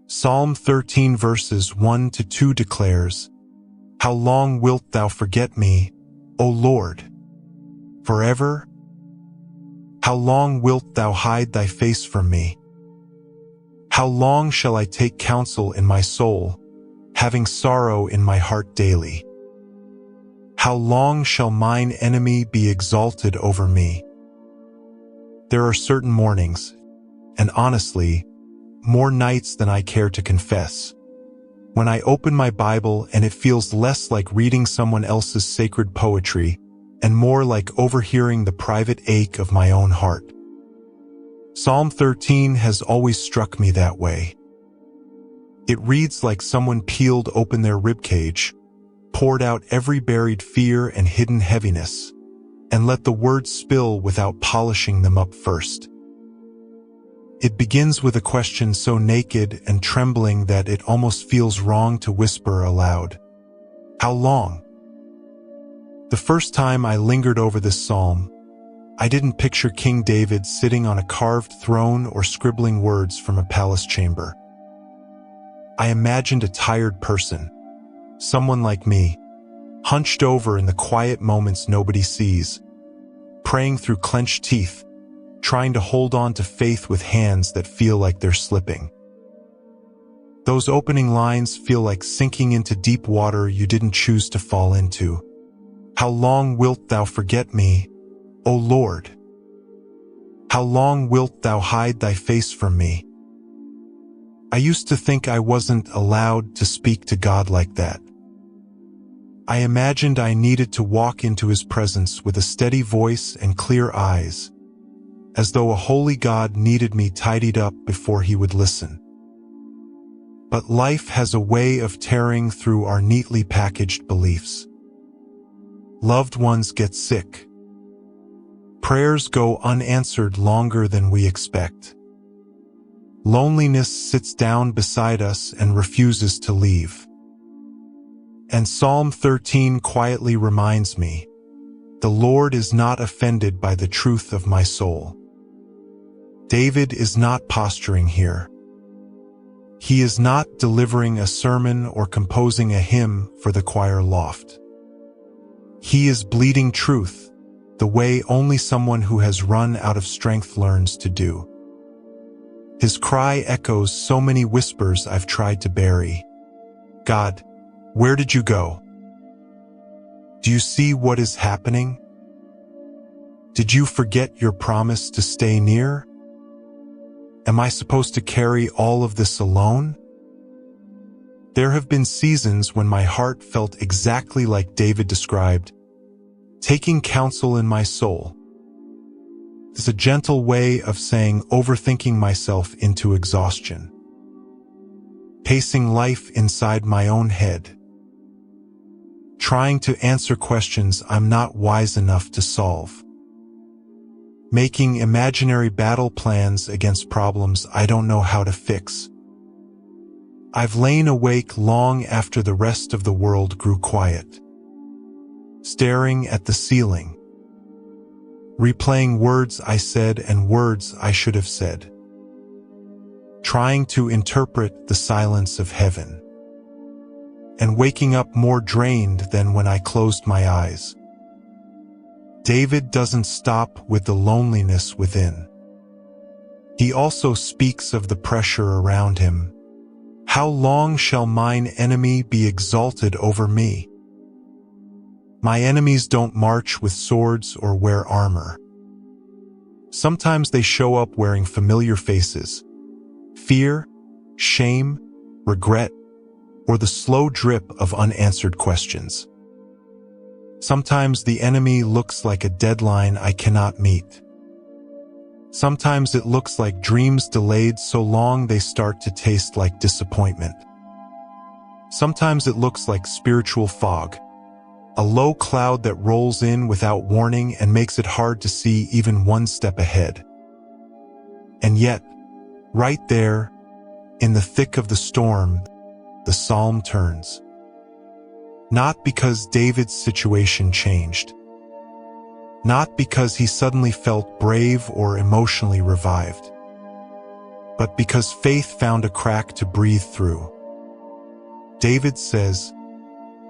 Psalm 13 verses 1 to 2 declares, "How long wilt thou forget me, O Lord? Forever? How long wilt thou hide thy face from me? How long shall I take counsel in my soul, having sorrow in my heart daily? How long shall mine enemy be exalted over me?" There are certain mornings, and honestly, more nights than I care to confess, when I open my Bible and it feels less like reading someone else's sacred poetry and more like overhearing the private ache of my own heart. Psalm 13 has always struck me that way. It reads like someone peeled open their ribcage, poured out every buried fear and hidden heaviness, and let the words spill without polishing them up first. It begins with a question so naked and trembling that it almost feels wrong to whisper aloud. How long? The first time I lingered over this psalm, I didn't picture King David sitting on a carved throne or scribbling words from a palace chamber. I imagined a tired person, someone like me, hunched over in the quiet moments nobody sees, praying through clenched teeth, trying to hold on to faith with hands that feel like they're slipping. Those opening lines feel like sinking into deep water you didn't choose to fall into. How long wilt thou forget me, O Lord? How long wilt thou hide thy face from me? I used to think I wasn't allowed to speak to God like that. I imagined I needed to walk into His presence with a steady voice and clear eyes, as though a holy God needed me tidied up before He would listen. But life has a way of tearing through our neatly packaged beliefs. Loved ones get sick. Prayers go unanswered longer than we expect. Loneliness sits down beside us and refuses to leave. And Psalm 13 quietly reminds me, the Lord is not offended by the truth of my soul. David is not posturing here. He is not delivering a sermon or composing a hymn for the choir loft. He is bleeding truth, the way only someone who has run out of strength learns to do. His cry echoes so many whispers I've tried to bury. God, where did you go? Do you see what is happening? Did you forget your promise to stay near? Am I supposed to carry all of this alone? There have been seasons when my heart felt exactly like David described, taking counsel in my soul. It's a gentle way of saying overthinking myself into exhaustion, pacing life inside my own head, trying to answer questions I'm not wise enough to solve, making imaginary battle plans against problems I don't know how to fix. I've lain awake long after the rest of the world grew quiet, staring at the ceiling, replaying words I said and words I should have said, trying to interpret the silence of heaven, and waking up more drained than when I closed my eyes. David doesn't stop with the loneliness within. He also speaks of the pressure around him. How long shall mine enemy be exalted over me? My enemies don't march with swords or wear armor. Sometimes they show up wearing familiar faces, fear, shame, regret, or the slow drip of unanswered questions. Sometimes the enemy looks like a deadline I cannot meet. Sometimes it looks like dreams delayed so long they start to taste like disappointment. Sometimes it looks like spiritual fog, a low cloud that rolls in without warning and makes it hard to see even one step ahead. And yet, right there, in the thick of the storm, the psalm turns. Not because David's situation changed. Not because he suddenly felt brave or emotionally revived. but because faith found a crack to breathe through. David says,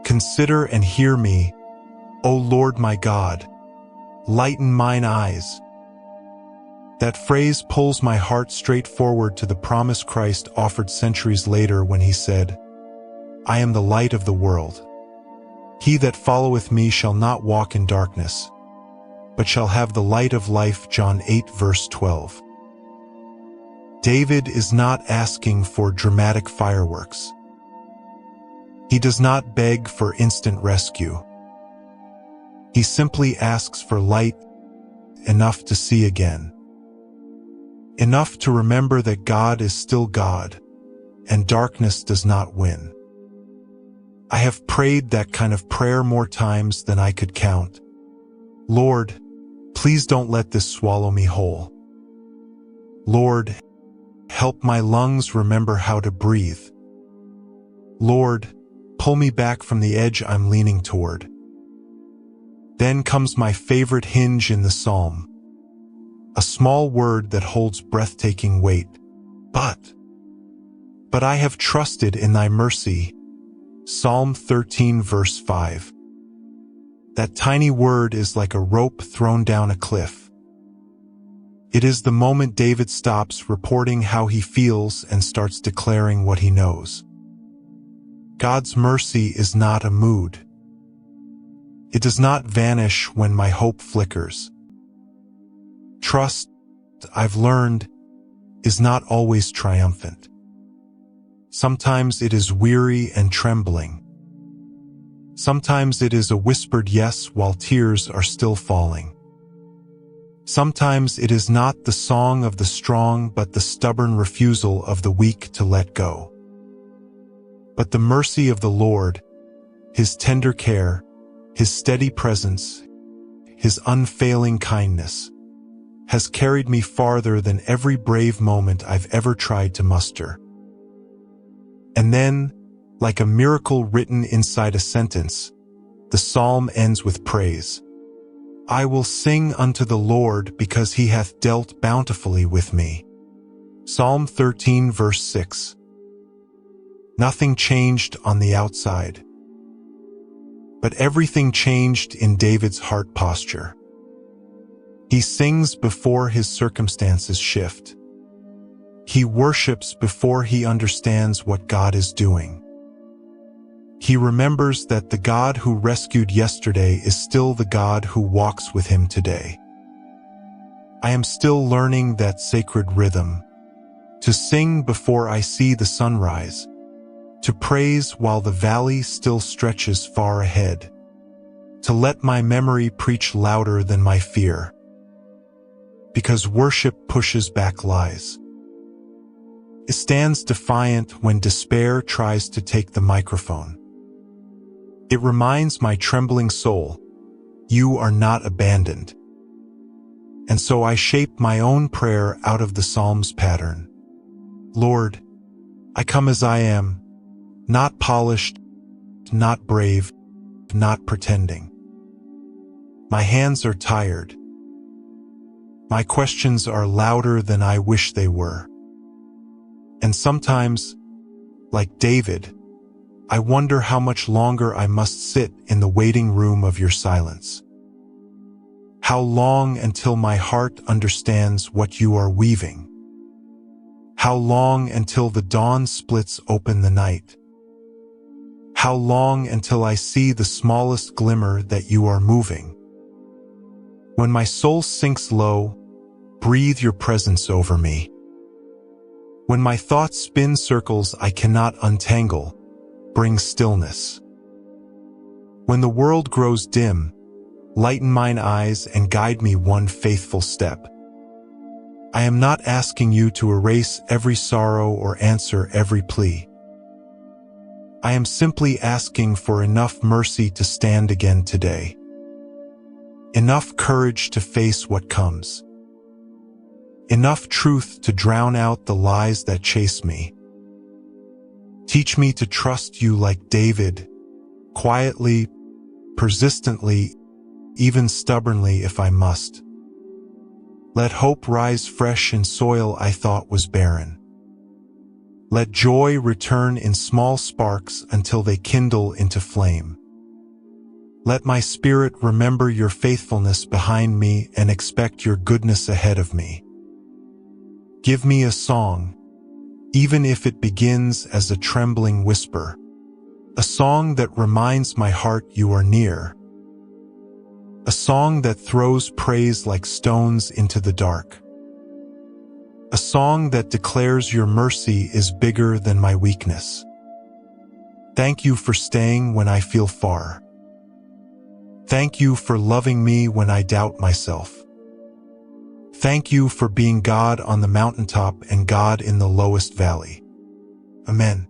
"Consider and hear me, O Lord my God, lighten mine eyes." That phrase pulls my heart straight forward to the promise Christ offered centuries later when he said, "I am the light of the world. He that followeth me shall not walk in darkness, but shall have the light of life." John 8 verse 12. David is not asking for dramatic fireworks. He does not beg for instant rescue. He simply asks for light, enough to see again. Enough to remember that God is still God, and darkness does not win. I have prayed that kind of prayer more times than I could count. Lord, please don't let this swallow me whole. Lord, help my lungs remember how to breathe. Lord, pull me back from the edge I'm leaning toward. Then comes my favorite hinge in the psalm, a small word that holds breathtaking weight. But I have trusted in thy mercy. Psalm 13 verse 5. That tiny word is like a rope thrown down a cliff. It is the moment David stops reporting how he feels and starts declaring what he knows. God's mercy is not a mood. It does not vanish when my hope flickers. Trust, I've learned, is not always triumphant. Sometimes it is weary and trembling. Sometimes it is a whispered yes while tears are still falling. Sometimes it is not the song of the strong but the stubborn refusal of the weak to let go. But the mercy of the Lord, His tender care, His steady presence, His unfailing kindness, has carried me farther than every brave moment I've ever tried to muster. And then, like a miracle written inside a sentence, the psalm ends with praise. I will sing unto the Lord because he hath dealt bountifully with me. Psalm 13 verse 6. Nothing changed on the outside, but everything changed in David's heart posture. He sings before his circumstances shift. He worships before he understands what God is doing. He remembers that the God who rescued yesterday is still the God who walks with him today. I am still learning that sacred rhythm, to sing before I see the sunrise, to praise while the valley still stretches far ahead, to let my memory preach louder than my fear, because worship pushes back lies. It stands defiant when despair tries to take the microphone. It reminds my trembling soul, you are not abandoned. And so I shape my own prayer out of the Psalms pattern. Lord, I come as I am, not polished, not brave, not pretending. My hands are tired. My questions are louder than I wish they were. And sometimes, like David, I wonder how much longer I must sit in the waiting room of your silence. How long until my heart understands what you are weaving? How long until the dawn splits open the night? How long until I see the smallest glimmer that you are moving? When my soul sinks low, breathe your presence over me. When my thoughts spin circles I cannot untangle, bring stillness. When the world grows dim, lighten mine eyes and guide me one faithful step. I am not asking you to erase every sorrow or answer every plea. I am simply asking for enough mercy to stand again today. Enough courage to face what comes. Enough truth to drown out the lies that chase me. Teach me to trust you like David, quietly, persistently, even stubbornly if I must. Let hope rise fresh in soil I thought was barren. Let joy return in small sparks until they kindle into flame. Let my spirit remember your faithfulness behind me and expect your goodness ahead of me. Give me a song, even if it begins as a trembling whisper, a song that reminds my heart you are near, a song that throws praise like stones into the dark, a song that declares your mercy is bigger than my weakness. Thank you for staying when I feel far. Thank you for loving me when I doubt myself. Thank you for being God on the mountaintop and God in the lowest valley. Amen.